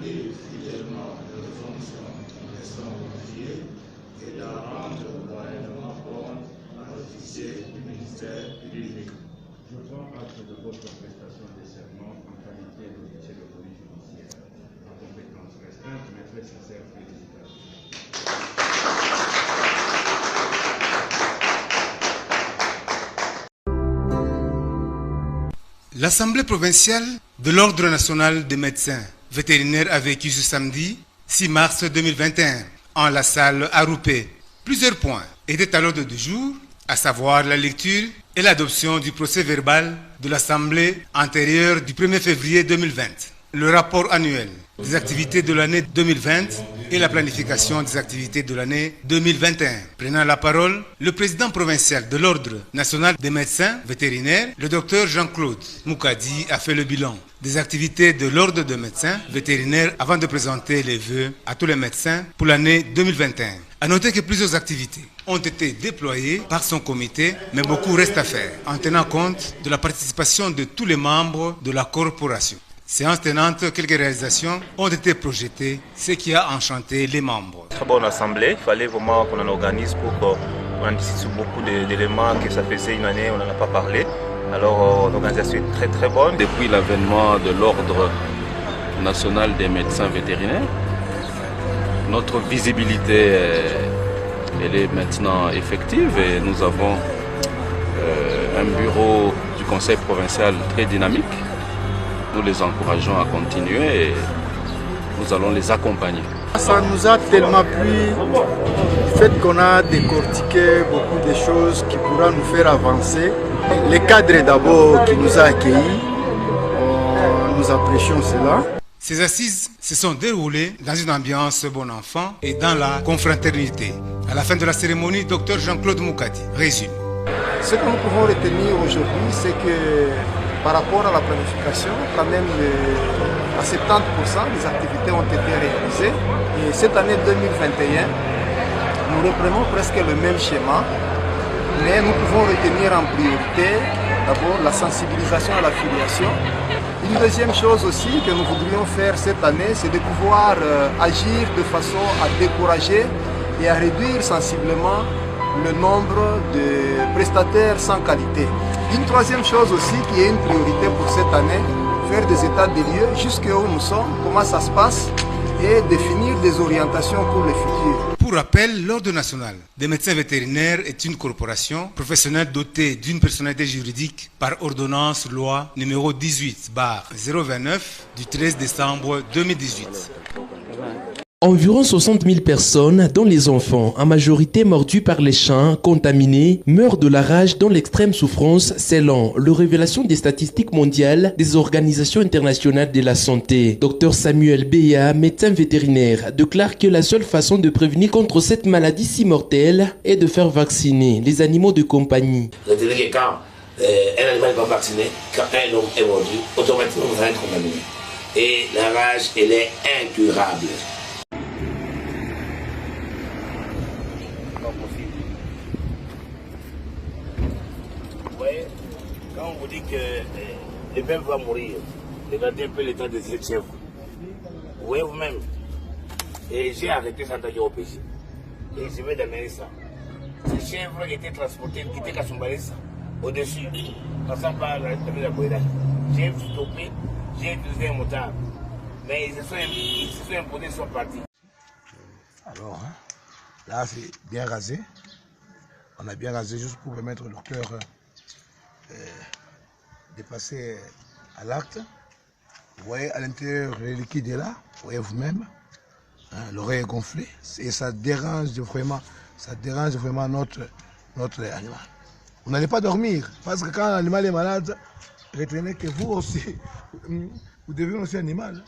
accompagner fidèlement leurs fonctions en restant confiés et d'en rendre moyennement compte à l'officier du ministère public. Je prends acte de votre prestation de serment en qualité d'officier de police judiciaire. En compétence restreinte, mes très sincères félicitations. L'Assemblée provinciale de l'Ordre national des médecins vétérinaires a vécu ce samedi 6 mars 2021 en la salle Aroupé. Plusieurs points étaient à l'ordre du jour, à savoir la lecture et l'adoption du procès verbal de l'Assemblée antérieure du 1er février 2020, le rapport annuel des activités de l'année 2020 et la planification des activités de l'année 2021. Prenant la parole, le président provincial de l'Ordre national des médecins vétérinaires, le docteur Jean-Claude Moukadi, a fait le bilan des activités de l'Ordre des médecins vétérinaires avant de présenter les vœux à tous les médecins pour l'année 2021. À noter que plusieurs activités ont été déployées par son comité, mais beaucoup reste à faire, en tenant compte de la participation de tous les membres de la corporation. Séance tenante, quelques réalisations ont été projetées, ce qui a enchanté les membres. Très bonne assemblée, il fallait vraiment qu'on en organise pour qu'on anticipe beaucoup d'éléments que ça faisait une année, on n'en a pas parlé. Alors l'organisation est très très bonne. Depuis l'avènement de l'Ordre national des médecins vétérinaires, notre visibilité elle est maintenant effective et nous avons un bureau du conseil provincial très dynamique. Nous les encourageons à continuer et nous allons les accompagner. Ça nous a tellement plu le fait qu'on a décortiqué beaucoup de choses qui pourront nous faire avancer. Les cadres d'abord qui nous a accueillis, nous apprécions cela. Ces assises se sont déroulées dans une ambiance bon enfant et dans la confraternité. À la fin de la cérémonie, Dr Jean-Claude Moukadi résume. Ce que nous pouvons retenir aujourd'hui, c'est que par rapport à la planification, quand même à 70% des activités ont été réalisées. Et cette année 2021, nous reprenons presque le même schéma, mais nous pouvons retenir en priorité d'abord la sensibilisation à la filiation. Une deuxième chose aussi que nous voudrions faire cette année, c'est de pouvoir agir de façon à décourager et à réduire sensiblement le nombre de prestataires sans qualité. Une troisième chose aussi qui est une priorité pour cette année, faire des états des lieux jusqu'où nous sommes, comment ça se passe et définir des orientations pour le futur. Pour rappel, l'Ordre national des médecins vétérinaires est une corporation professionnelle dotée d'une personnalité juridique par ordonnance loi numéro 18/029 du 13 décembre 2018. Environ 60 000 personnes, dont les enfants, en majorité mordus par les chiens contaminés, meurent de la rage dans l'extrême souffrance selon la révélation des statistiques mondiales des organisations internationales de la santé. Dr Samuel Beya, médecin vétérinaire, déclare que la seule façon de prévenir contre cette maladie si mortelle est de faire vacciner les animaux de compagnie. Retenez que quand un animal n'est pas vacciné, quand un homme est mordu, automatiquement vous allez être contaminé. Et la rage, elle est incurable. Quand on vous dit que le bœuf va mourir, regardez un peu l'état de cette chèvre. Vous voyez vous-même. Et j'ai arrêté ça au péché. Et je vais d'amener ça. Cette chèvre était transportée, quittée Kasumbalesa, au-dessus, passant par la Bouéda. J'ai stoppé, j'ai utilisé un motard. Mais ils se sont imposés, ils sont partis. Alors, là c'est bien rasé. On a bien rasé juste pour permettre au docteur de passer à l'acte. Vous voyez à l'intérieur le liquide est là, vous voyez vous-même. Hein, l'oreille est gonflée et ça dérange vraiment notre animal. Vous n'allez pas dormir parce que quand l'animal est malade, retenez que vous aussi, vous devenez aussi animal.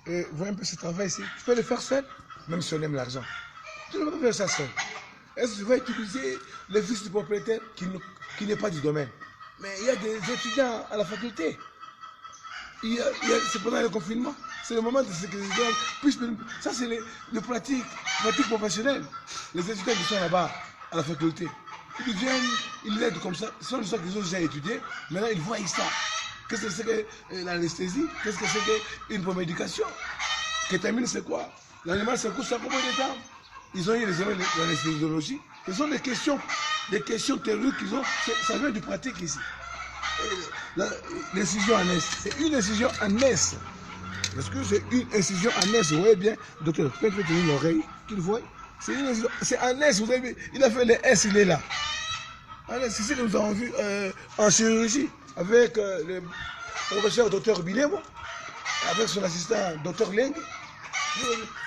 Et voyez un peu ce travail ici. Tu peux le faire seul, même si on aime l'argent. Tu ne peux pas faire ça seul. Est-ce que tu vas utiliser le fils du propriétaire qui n'est pas du domaine? Mais il y a des étudiants à la faculté. c'est pendant le confinement. C'est le moment de ce que les étudiants puissent... Ça, c'est les pratiques professionnelles. Les étudiants qui sont là-bas, à la faculté, ils viennent, ils l'aident comme ça. Ce sont les gens qu'ils ont déjà étudié. Maintenant, ils voient ça. Qu'est-ce que c'est que l'anesthésie? Qu'est-ce que c'est qu'une médication? Kétamine, c'est quoi? L'animal, ça coûte ça combien de temps? Ils ont eu l'anesthésiologie. Ce sont des questions théoriques qu'ils ont. Ça vient du pratique ici. L'incision en S, c'est une incision en S. Parce que c'est une incision en S. Vous voyez bien, docteur, faites tenir l'oreille, qu'il voit. C'est une incision, c'est en S. Vous avez vu, il a fait les S, il est là. C'est ce que nous avons vu en chirurgie avec le professeur docteur Bilemo, avec son assistant docteur Leng.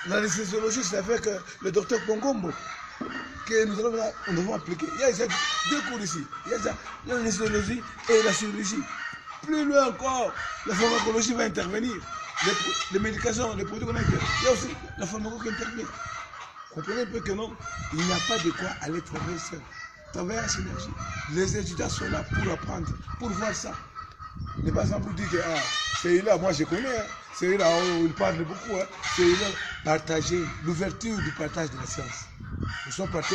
L'anesthésiologie, c'est avec le docteur Pongombo que nous devons appliquer. Il y a deux cours ici. Il y a l'anesthésiologie et la chirurgie. Plus loin encore, la pharmacologie va intervenir. Les médications, les produits qu'on a. Il y a aussi la pharmacologie qui intervient. Comprenez un peu que non, il n'y a pas de quoi aller travailler seul. Travailler en synergie. Les étudiants sont là pour apprendre, pour voir ça. Ne pas simplement dire que celui-là, moi je connais. Celui-là, il parle beaucoup. Celui-là, partager, l'ouverture du partage de la science. Nous sommes partis.